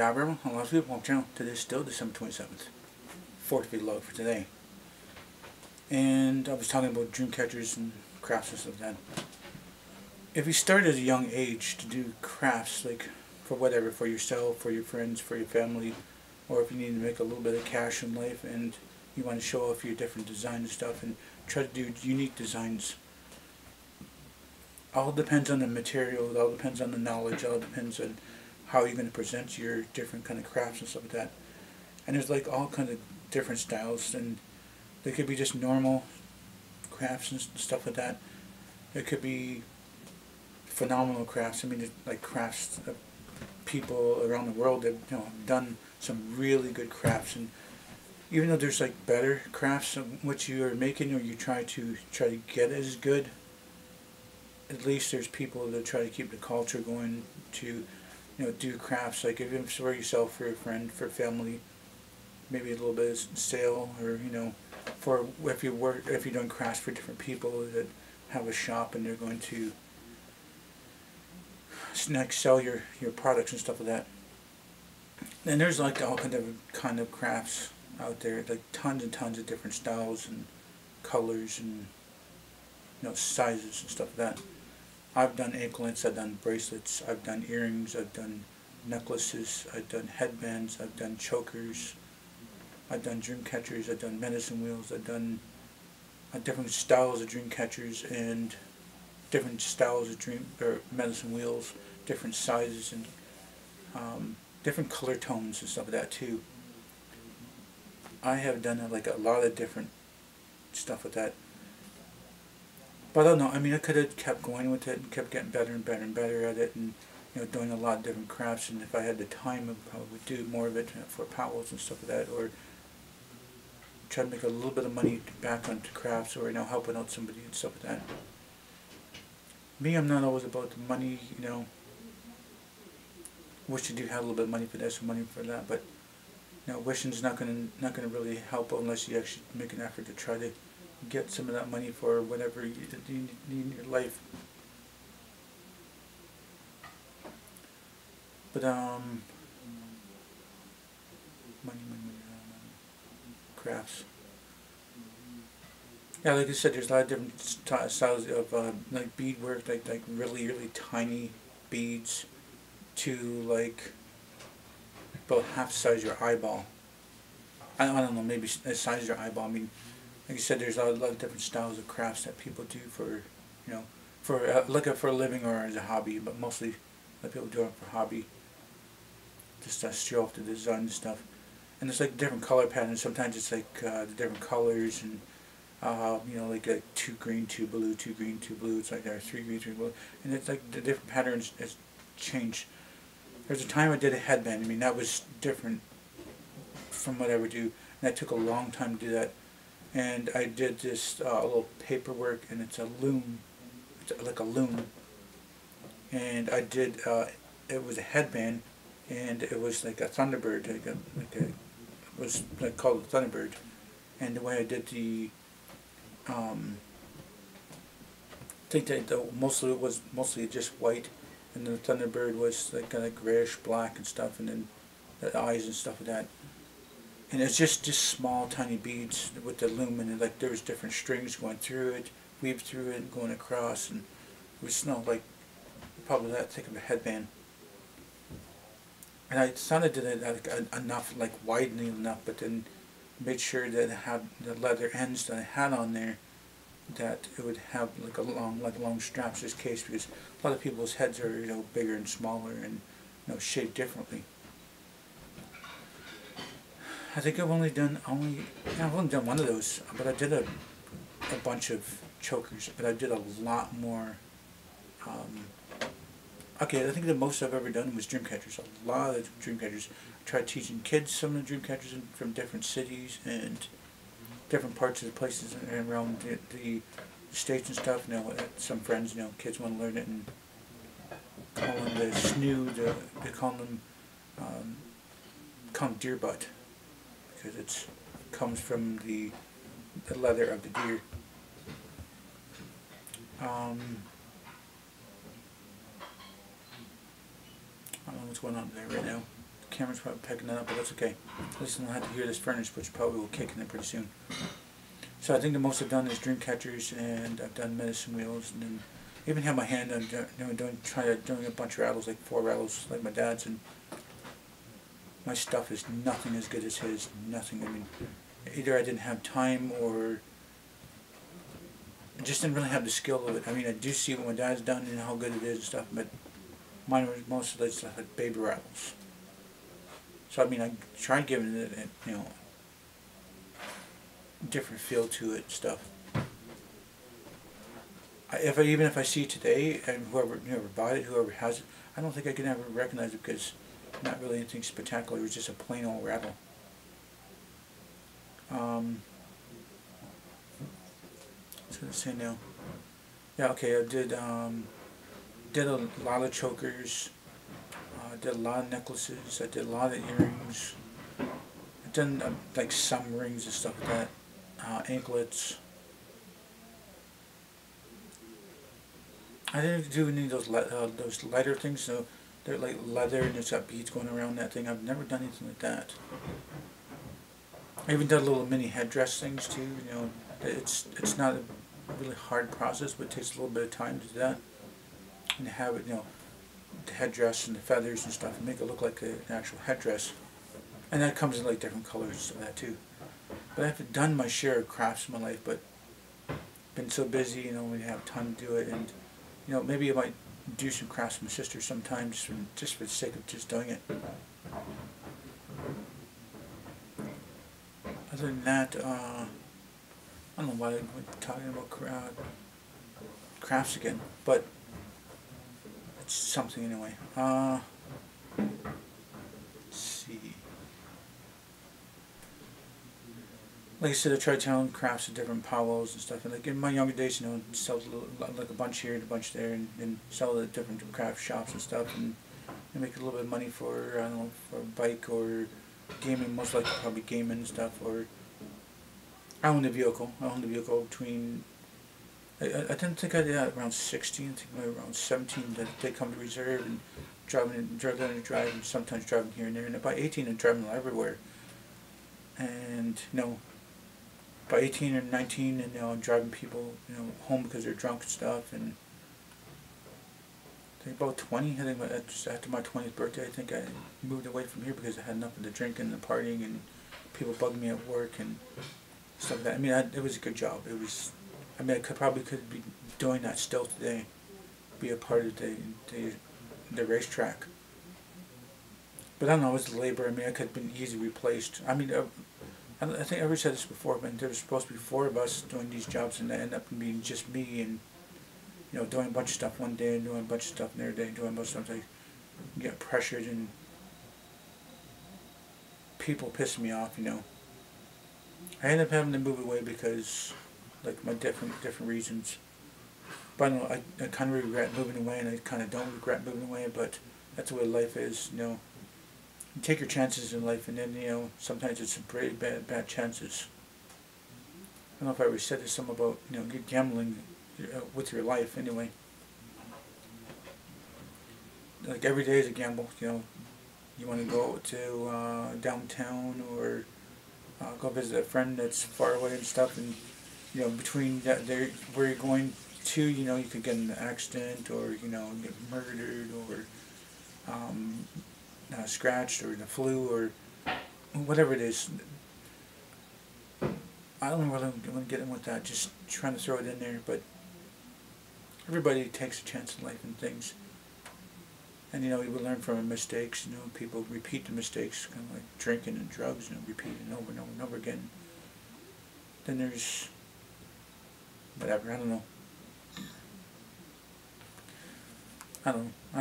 Aboriginal on LostPhoenixWolf channel. Today is still December 27th. 4th vlog for today. And I was talking about dream catchers and crafts and stuff like that. If you start at a young age to do crafts, like for whatever, for yourself, for your friends, for your family, or if you need to make a little bit of cash in life and you want to show off your different designs and stuff and try to do unique designs, all depends on the material, it all depends on the knowledge, it all depends on how you're going to present your different kind of crafts and stuff like that. And there's like all kinds of different styles, and they could be just normal crafts and stuff like that. It could be phenomenal crafts. I mean, like crafts of people around the world that have done some really good crafts. And even though there's like better crafts of what you are making, or you try to get as good, at least there's people that try to keep the culture going to do crafts, like if it's for yourself, for a friend, for family, maybe a little bit of sale, or for if you're doing crafts for different people that have a shop and they're going to sell your products and stuff like that. And there's like all kind of crafts out there, like tons and tons of different styles and colors and sizes and stuff like that. I've done anklets, I've done bracelets, I've done earrings, I've done necklaces, I've done headbands, I've done chokers, I've done dream catchers, I've done medicine wheels, I've done different styles of dream catchers and different styles of medicine wheels, different sizes and different color tones and stuff like that too. I have done like a lot of different stuff with that. But I don't know, I mean, I could have kept going with it and kept getting better and better and better at it, and doing a lot of different crafts, and if I had the time I probably would do more of it for powwows and stuff like that, or try to make a little bit of money back onto crafts, or helping out somebody and stuff like that. Me, I'm not always about the money, wish you do have a little bit of money for this and money for that, but wishing's not gonna really help unless you actually make an effort to try to get some of that money for whatever you need in your life. But money, crafts. Yeah, like I said, there's a lot of different styles of like beadwork, like really tiny beads to like about half the size of your eyeball. I don't know, maybe the size of your eyeball. I mean, like I said, there's a lot of different styles of crafts that people do for, for a living or as a hobby, but mostly a lot of people do it for hobby, just to show off the design and stuff. And it's like different color patterns. Sometimes it's like the different colors and like 2 green, 2 blue, 2 green, 2 blue. It's like there are 3 green, 3 blue, and it's like the different patterns has changed. There's a time I did a headband. I mean, that was different from what I would do, and that took a long time to do that. And I did this little paperwork, and it's a loom, it's like a loom. And I did it was a headband, and it was like a Thunderbird, it was like called a Thunderbird. And the way I did the I think that mostly it was just white, and the Thunderbird was like kind of grayish black and stuff, and then the eyes and stuff like that. And it's just small tiny beads with the loom, and like there was different strings going through it, weaved through it, and going across, and it was like probably that thick of a headband. And I sounded it enough, like widening enough, but then made sure that it had the leather ends that I had on there, that it would have like long straps, this case, because a lot of people's heads are bigger and smaller and shaped differently. I think I've only done one of those, but I did a bunch of chokers, but I did a lot more. Okay, I think the most I've ever done was dream catchers. A lot of dream catchers. I tried teaching kids some of the dream catchers from different cities and different parts of the places around the states and stuff. Some friends, kids want to learn it and call them the snoo. They call them deer butt, because it comes from the leather of the deer. I don't know what's going on there right now. camera's probably picking that up, but that's okay. At least I don't have to hear this furnace, which probably will kick in it pretty soon. So I think the most I've done is dream catchers, and I've done medicine wheels, and then even have my hand on doing a bunch of rattles, like 4 rattles, like my dad's, and my stuff is nothing as good as his. Nothing. I mean, either I didn't have time or I just didn't really have the skill of it. I mean, I do see what my dad's done and how good it is and stuff, but mine was mostly just like baby rattles. So I mean, I tried giving it, you know, different feel to it and stuff. Even if I see it today, and whoever bought it, whoever has it, I don't think I can ever recognize it because not really anything spectacular. It was just a plain old rattle. What's I gonna say now? Yeah, okay. I did a lot of chokers. I did a lot of necklaces. I did a lot of earrings. I've done like some rings and stuff like that. Anklets. I didn't do any of those lighter things. So they're like leather and it's got beads going around that thing. I've never done anything like that. I even did little mini headdress things too. You know, it's not a really hard process, but it takes a little bit of time to do that. And to have it, you know, the headdress and the feathers and stuff, and make it look like an actual headdress. And that comes in like different colors and stuff like that too. But I've done my share of crafts in my life, but been so busy, you know, we have time to do it. And you know, maybe I might do some crafts with my sister sometimes, just for the sake of just doing it. Other than that, I don't know why I'm talking about crafts again, but it's something anyway. Let's see. Like I said, I tried telling crafts of different powwows and stuff, and like in my younger days, you know, sell like a bunch here and a bunch there, and sell at different craft shops and stuff, and make a little bit of money for, I don't know, for a bike or gaming, most likely probably gaming and stuff, or I owned a vehicle. I owned a vehicle between, I didn't think I did that around 16, I think maybe around 17 that they come to reserve and drive and sometimes driving here and there, and by 18 I'm driving everywhere. And you know, by 18 or 19, and you know, I'm driving people, you know, home because they're drunk and stuff. And I think about 20, I think just after my 20th birthday, I think I moved away from here because I had enough of the drinking and the partying and people bugging me at work and stuff like that. I mean, it was a good job. It was, I mean, I probably could be doing that still today, be a part of the racetrack. But I don't know, it was the labor. I mean, I could have been easily replaced. I mean, I think I ever said this before, but there was supposed to be 4 of us doing these jobs, and that ended up being just me, and you know, doing a bunch of stuff one day and doing a bunch of stuff another day, doing a bunch of stuff. I get pressured and people piss me off, you know. I ended up having to move away because, like, my different reasons. But I don't know, I kind of regret moving away, and I kind of don't regret moving away, but that's the way life is, you know. You take your chances in life, and then, you know, sometimes it's some pretty bad chances. I don't know if I ever said this, something about, you know, gambling with your life anyway. Like, every day is a gamble, you know. You want to go to downtown or go visit a friend that's far away and stuff, and you know, between that, where you're going to, you know, you could get in an accident, or you know, get murdered, or scratched, or the flu, or whatever it is. I don't really want to get in with that, just trying to throw it in there, but everybody takes a chance in life and things. And you know, you will learn from mistakes. You know, people repeat the mistakes, kind of like drinking and drugs, you know, repeating over and over and over again. Then there's whatever, I don't know. I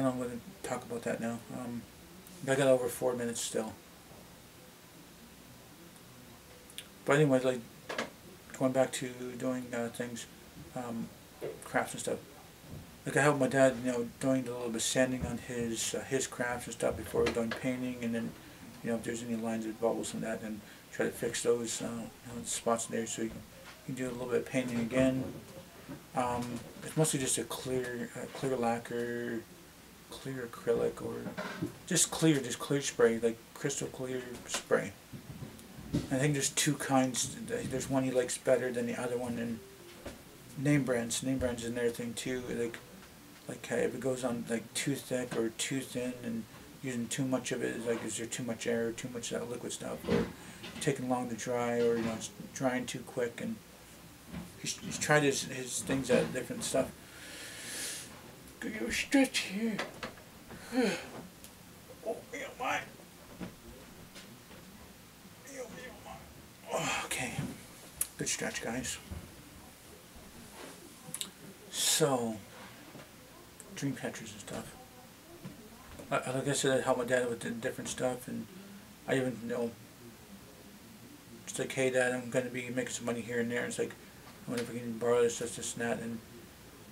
don't want to talk about that now. I got over 4 minutes still. But anyway, like, going back to doing things, crafts and stuff. Like, I helped my dad, you know, doing a little bit of sanding on his crafts and stuff before we're doing painting, and then, you know, if there's any lines of bubbles and that, and try to fix those you know, spots in there so you can do a little bit of painting again. It's mostly just a clear lacquer, clear acrylic, or just clear spray, like crystal clear spray. I think there's two kinds. There's one he likes better than the other one, and name brands is another thing too. Like if it goes on like too thick or too thin, and using too much of it, is like, is there too much air, too much of that liquid stuff, or taking long to dry, or it's drying too quick. And he's tried his things out, different stuff. Give you a stretch here. Oh, yeah, my. Okay, good stretch, guys. So, dream catchers and stuff. Like I said, I helped my dad with the different stuff, and I even, it's like, hey Dad, I'm going to be making some money here and there. It's like, I wonder if I can borrow this, and that, and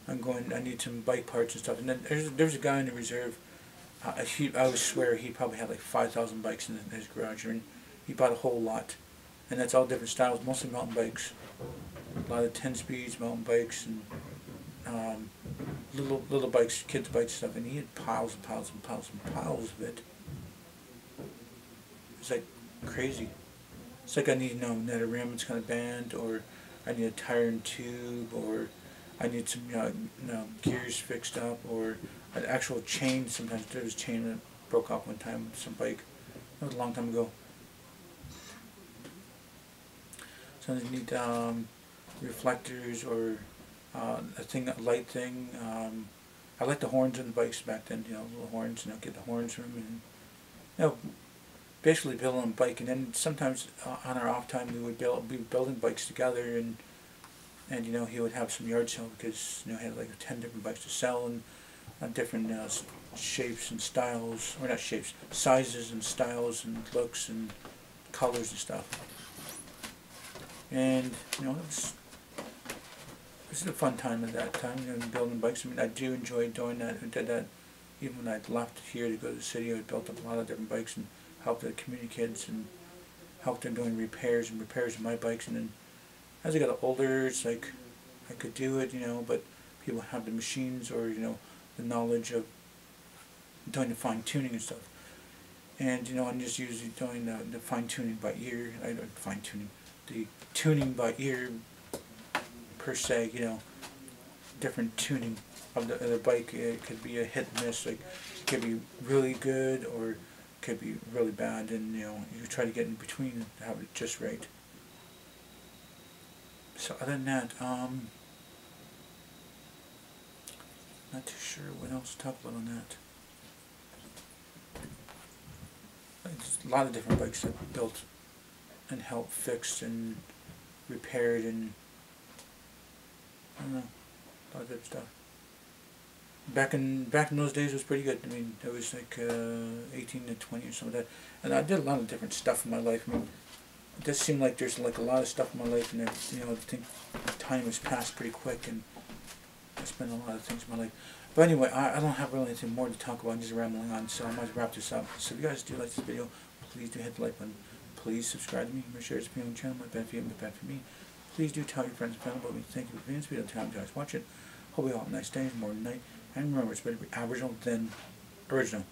I need some bike parts and stuff. And then there's a guy in the reserve, I would swear he probably had like 5,000 bikes in his garage, and he bought a whole lot. And that's all different styles, mostly mountain bikes. A lot of 10 speeds, mountain bikes, and little bikes, kids' bikes stuff. And he had piles and piles and piles and piles of it. It's like crazy. It's like I need that a rim is kind of bent, or I need a tire and tube, or I need some gears fixed up, or an actual chain. Sometimes there was a chain that broke off one time with some bike. That was a long time ago. Sometimes you need reflectors, or a light thing. I like the horns on the bikes back then, little horns, get the horns from them, and basically building a bike. And then sometimes on our off time we would be building bikes together, and he would have some yard sale, because he had like 10 different bikes to sell, and different shapes and styles, or not shapes, sizes and styles and looks and colors and stuff. And it was a fun time at that time, building bikes. I mean, I do enjoy doing that. I did that even when I left here to go to the city. I built up a lot of different bikes and helped the community kids, and helped them doing repairs of my bikes. And then as I got older, it's like I could do it, but people have the machines, or the knowledge of doing the fine tuning and stuff. And I'm just usually doing the fine tuning by ear. I don't fine tuning. The tuning by ear, per se, different tuning of the bike. It could be a hit and miss, like it could be really good, or it could be really bad, and you try to get in between and have it just right. So other than that, not too sure what else to talk about on that. There's a lot of different bikes I've built and helped fixed and repaired, and I don't know, a lot of good stuff. Back in those days, it was pretty good. I mean, it was like 18 to 20 or something like that, and I did a lot of different stuff in my life. I mean, it does seem like there's like a lot of stuff in my life, and I think time has passed pretty quick, and I spent a lot of things in my life. But anyway, I don't have really anything more to talk about. I'm just rambling on, so I might wrap this up. So if you guys do like this video, please do hit the like button. Please subscribe to me. Make sure it's on the channel. My bad for you, my bad for me. Please do tell your friends and family about me. Thank you for being in this video. Time you guys watch it. Hope you all have a nice day, more night. And remember, it's better to be Aboriginal than original.